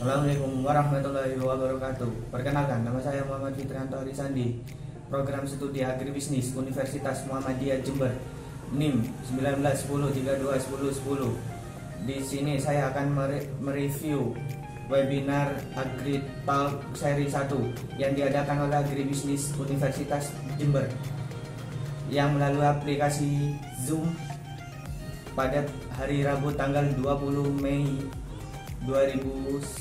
Assalamualaikum warahmatullahi wabarakatuh. Perkenalkan, nama saya Muhammad Fitrianto Arisandi, Program Studi Agribisnis Universitas Muhammadiyah Jember, NIM 1910321010. Di sini saya akan mereview webinar AgriTalk seri 1 yang diadakan oleh Agribisnis Universitas Jember yang melalui aplikasi Zoom pada hari Rabu tanggal 20 Mei 2020.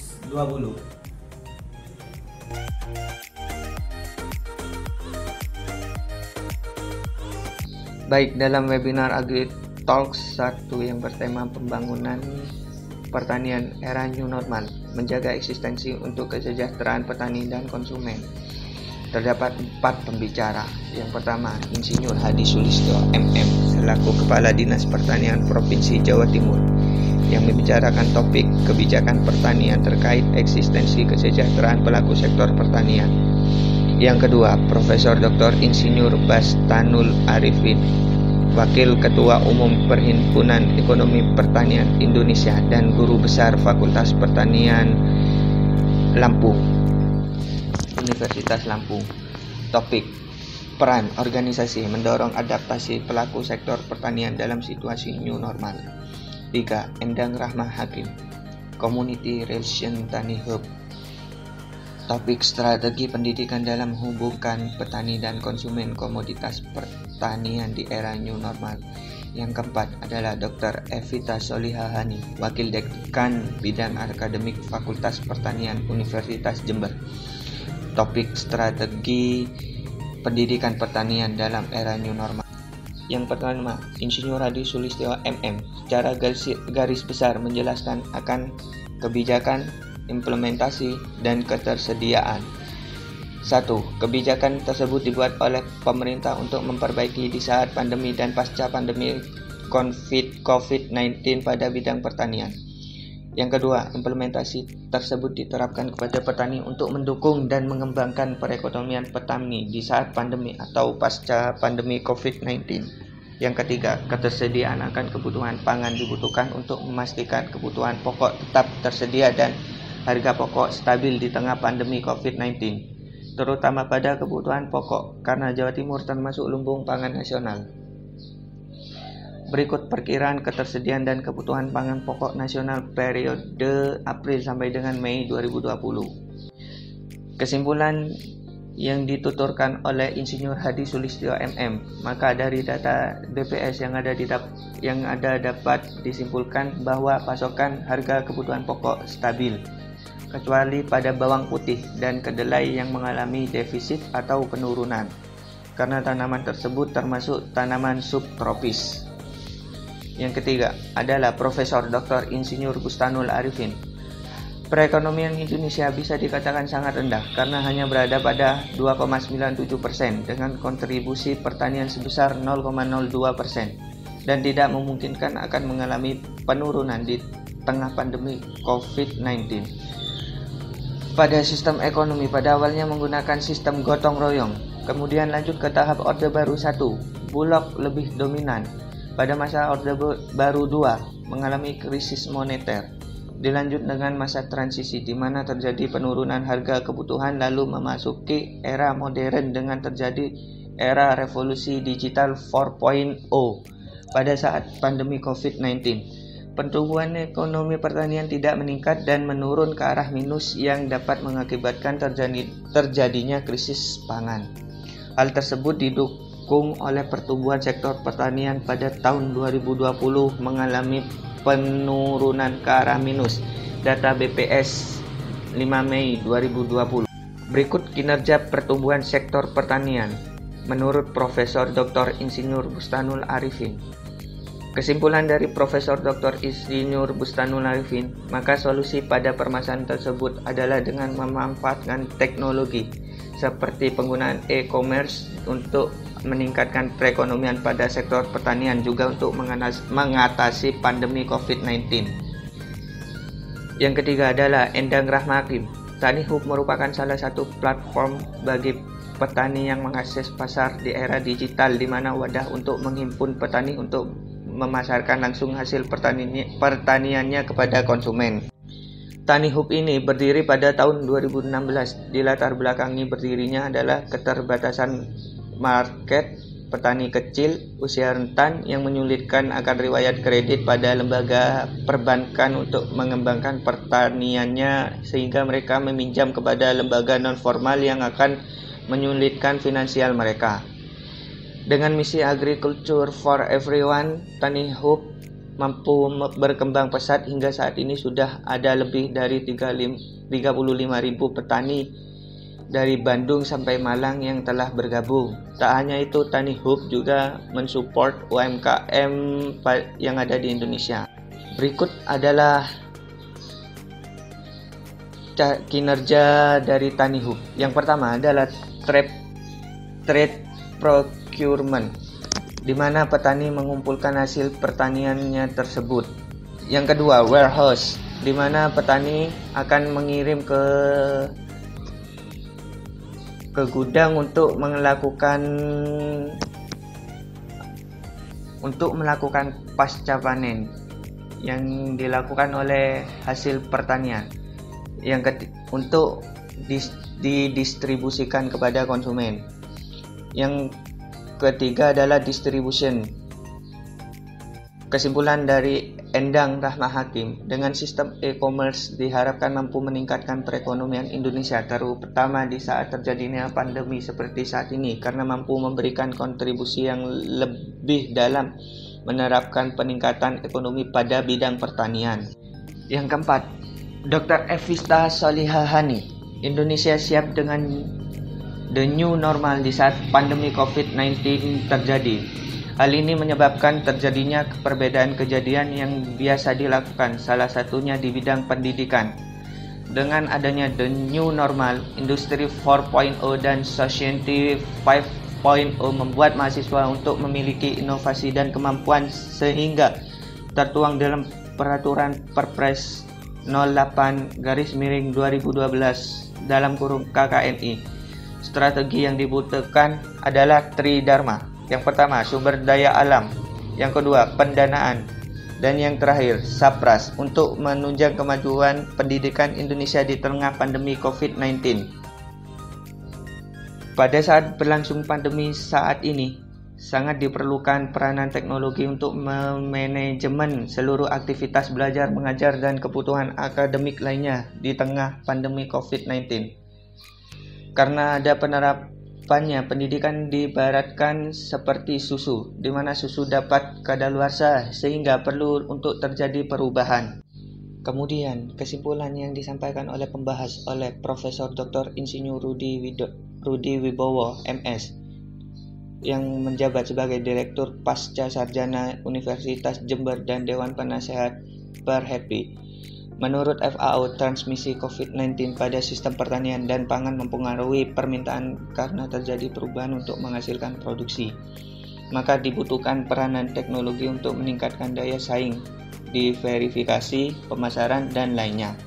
Baik, dalam webinar AgriTalks 1 yang bertema pembangunan pertanian era new normal, menjaga eksistensi untuk kesejahteraan petani dan konsumen, terdapat 4 pembicara. Yang pertama, Insinyur Hadi Sulistyo MM selaku Kepala Dinas Pertanian Provinsi Jawa Timur, yang membicarakan topik kebijakan pertanian terkait eksistensi kesejahteraan pelaku sektor pertanian. Yang kedua, Profesor Dr. Insinyur Bastanul Arifin, Wakil Ketua Umum Perhimpunan Ekonomi Pertanian Indonesia dan Guru Besar Fakultas Pertanian Lampung, Universitas Lampung. Topik: peran organisasi mendorong adaptasi pelaku sektor pertanian dalam situasi new normal. 3. Endang Rahmah Hakim, Community Relation Tani Hub. Topik: strategi pendidikan dalam hubungkan petani dan konsumen komoditas pertanian di era new normal. Yang keempat adalah Dr. Evita Solihahani, Wakil Dekan Bidang Akademik Fakultas Pertanian Universitas Jember. Topik: strategi pendidikan pertanian dalam era new normal. Yang pertama, Insinyur Hadi Sulistyo MM secara garis besar menjelaskan akan kebijakan, implementasi, dan ketersediaan. 1. Kebijakan tersebut dibuat oleh pemerintah untuk memperbaiki di saat pandemi dan pasca pandemi COVID-19 pada bidang pertanian. Yang kedua, implementasi tersebut diterapkan kepada petani untuk mendukung dan mengembangkan perekonomian petani di saat pandemi atau pasca pandemi COVID-19. Yang ketiga, ketersediaan akan kebutuhan pangan dibutuhkan untuk memastikan kebutuhan pokok tetap tersedia dan harga pokok stabil di tengah pandemi COVID-19, terutama pada kebutuhan pokok karena Jawa Timur termasuk lumbung pangan nasional. Berikut perkiraan ketersediaan dan kebutuhan pangan pokok nasional periode April sampai dengan Mei 2020. Kesimpulan yang dituturkan oleh Insinyur Hadi Sulistyo MM, maka dari data BPS yang ada dapat disimpulkan bahwa pasokan harga kebutuhan pokok stabil, kecuali pada bawang putih dan kedelai yang mengalami defisit atau penurunan, karena tanaman tersebut termasuk tanaman subtropis. Yang ketiga adalah Profesor Dr. Insinyur Bustanul Arifin. Perekonomian Indonesia bisa dikatakan sangat rendah karena hanya berada pada 2,97% dengan kontribusi pertanian sebesar 0,02% dan tidak memungkinkan akan mengalami penurunan di tengah pandemi COVID-19. Pada sistem ekonomi pada awalnya menggunakan sistem gotong royong, kemudian lanjut ke tahap Orde Baru 1, Bulog lebih dominan. Pada masa Orde Baru 2 mengalami krisis moneter. Dilanjut dengan masa transisi di mana terjadi penurunan harga kebutuhan lalu memasuki era modern dengan terjadi era revolusi digital 4.0 pada saat pandemi COVID-19. Pertumbuhan ekonomi pertanian tidak meningkat dan menurun ke arah minus yang dapat mengakibatkan terjadinya krisis pangan. Hal tersebut didukung oleh pertumbuhan sektor pertanian pada tahun 2020 mengalami penurunan ke arah minus. Data BPS 5 Mei 2020. Berikut kinerja pertumbuhan sektor pertanian menurut Profesor Dr. Insinyur Bustanul Arifin. Kesimpulan dari Profesor Dr. Insinyur Bustanul Arifin, maka solusi pada permasalahan tersebut adalah dengan memanfaatkan teknologi seperti penggunaan e-commerce untuk meningkatkan perekonomian pada sektor pertanian, juga untuk mengatasi pandemi COVID-19. Yang ketiga adalah Endang Rahmah Hakim. Tani Hub merupakan salah satu platform bagi petani yang mengakses pasar di era digital, di mana wadah untuk menghimpun petani untuk memasarkan langsung hasil pertaniannya kepada konsumen. Tani Hub ini berdiri pada tahun 2016. Di latar belakangi berdirinya adalah keterbatasan market, petani kecil, usia rentan yang menyulitkan akan riwayat kredit pada lembaga perbankan untuk mengembangkan pertaniannya, sehingga mereka meminjam kepada lembaga non-formal yang akan menyulitkan finansial mereka. Dengan misi Agriculture for Everyone, Tani Hub mampu berkembang pesat hingga saat ini sudah ada lebih dari 35.000 petani dari Bandung sampai Malang yang telah bergabung. Tak hanya itu, Tani Hub juga mensupport UMKM yang ada di Indonesia. Berikut adalah kinerja dari Tani Hub. Yang pertama adalah trade procurement, di mana petani mengumpulkan hasil pertaniannya tersebut. Yang kedua, warehouse, di mana petani akan mengirim ke gudang untuk melakukan pasca panen yang dilakukan oleh hasil pertanian. Untuk didistribusikan kepada konsumen. Yang ketiga adalah distribution. Kesimpulan dari Endang Rahma Hakim, dengan sistem e-commerce diharapkan mampu meningkatkan perekonomian Indonesia, terutama di saat terjadinya pandemi seperti saat ini, karena mampu memberikan kontribusi yang lebih dalam menerapkan peningkatan ekonomi pada bidang pertanian. Yang keempat, Dr. Evista Solihahani, Indonesia siap dengan the new normal di saat pandemi COVID-19 terjadi. Hal ini menyebabkan terjadinya perbedaan kejadian yang biasa dilakukan, salah satunya di bidang pendidikan. Dengan adanya the new normal, industri 4.0 dan society 5.0 membuat mahasiswa untuk memiliki inovasi dan kemampuan sehingga tertuang dalam peraturan Perpres 08/2012 KKNI. Strategi yang dibutuhkan adalah Tridharma. Yang pertama, sumber daya alam. Yang kedua, pendanaan. Dan yang terakhir, Sapras, untuk menunjang kemajuan pendidikan Indonesia di tengah pandemi COVID-19. Pada saat berlangsung pandemi saat ini, sangat diperlukan peranan teknologi untuk memanajemen seluruh aktivitas belajar, mengajar, dan kebutuhan akademik lainnya di tengah pandemi COVID-19. Karena ada penerapannya, pendidikan diibaratkan seperti susu, di mana susu dapat kadaluarsa sehingga perlu untuk terjadi perubahan. Kemudian, kesimpulan yang disampaikan oleh pembahas oleh Profesor Dr. Insinyur Rudi Wibowo, MS, yang menjabat sebagai Direktur Pasca Sarjana Universitas Jember dan Dewan Penasehat Perhepi. Menurut FAO, transmisi COVID-19 pada sistem pertanian dan pangan mempengaruhi permintaan karena terjadi perubahan untuk menghasilkan produksi. Maka dibutuhkan peranan teknologi untuk meningkatkan daya saing di verifikasi, pemasaran, dan lainnya.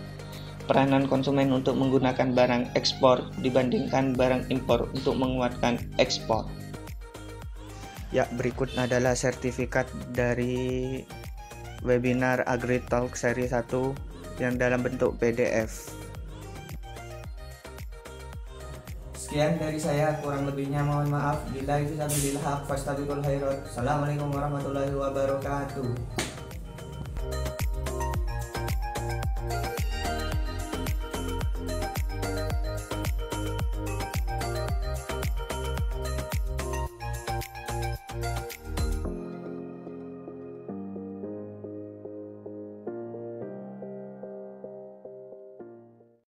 Peranan konsumen untuk menggunakan barang ekspor dibandingkan barang impor untuk menguatkan ekspor. Ya, berikut adalah sertifikat dari webinar AgriTalk seri 1 yang dalam bentuk PDF. Sekian dari saya, kurang lebihnya mohon maaf. Billahi taufiq wal hidayah. Assalamualaikum warahmatullahi wabarakatuh.